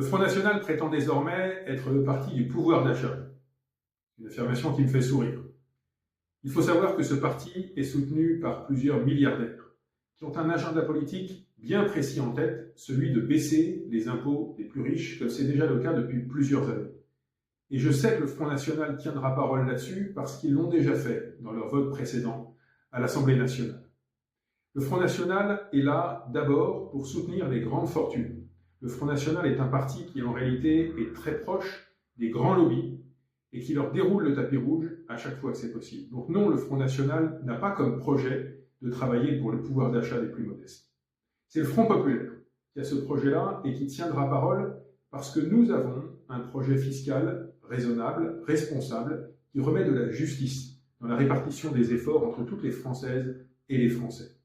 Le Front National prétend désormais être le parti du pouvoir d'achat. Une affirmation qui me fait sourire. Il faut savoir que ce parti est soutenu par plusieurs milliardaires qui ont un agenda politique bien précis en tête, celui de baisser les impôts des plus riches, comme c'est déjà le cas depuis plusieurs années. Et je sais que le Front National tiendra parole là-dessus parce qu'ils l'ont déjà fait dans leur vote précédent à l'Assemblée nationale. Le Front National est là d'abord pour soutenir les grandes fortunes. Le Front National est un parti qui en réalité est très proche des grands lobbies et qui leur déroule le tapis rouge à chaque fois que c'est possible. Donc non, le Front National n'a pas comme projet de travailler pour le pouvoir d'achat des plus modestes. C'est le Front Populaire qui a ce projet-là et qui tiendra parole parce que nous avons un projet fiscal raisonnable, responsable, qui remet de la justice dans la répartition des efforts entre toutes les Françaises et les Français.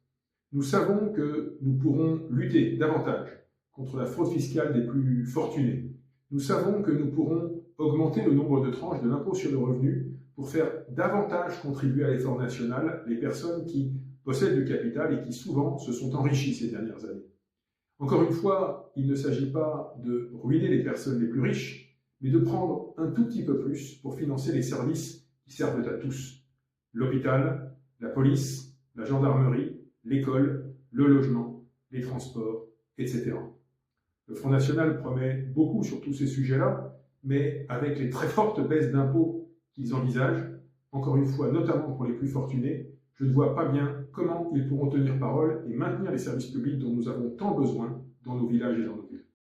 Nous savons que nous pourrons lutter davantage contre la fraude fiscale des plus fortunés. Nous savons que nous pourrons augmenter le nombre de tranches de l'impôt sur le revenu pour faire davantage contribuer à l'effort national les personnes qui possèdent du capital et qui souvent se sont enrichies ces dernières années. Encore une fois, il ne s'agit pas de ruiner les personnes les plus riches, mais de prendre un tout petit peu plus pour financer les services qui servent à tous. L'hôpital, la police, la gendarmerie, l'école, le logement, les transports, etc. Le Front National promet beaucoup sur tous ces sujets-là, mais avec les très fortes baisses d'impôts qu'ils envisagent, encore une fois, notamment pour les plus fortunés, je ne vois pas bien comment ils pourront tenir parole et maintenir les services publics dont nous avons tant besoin dans nos villages et dans nos villes.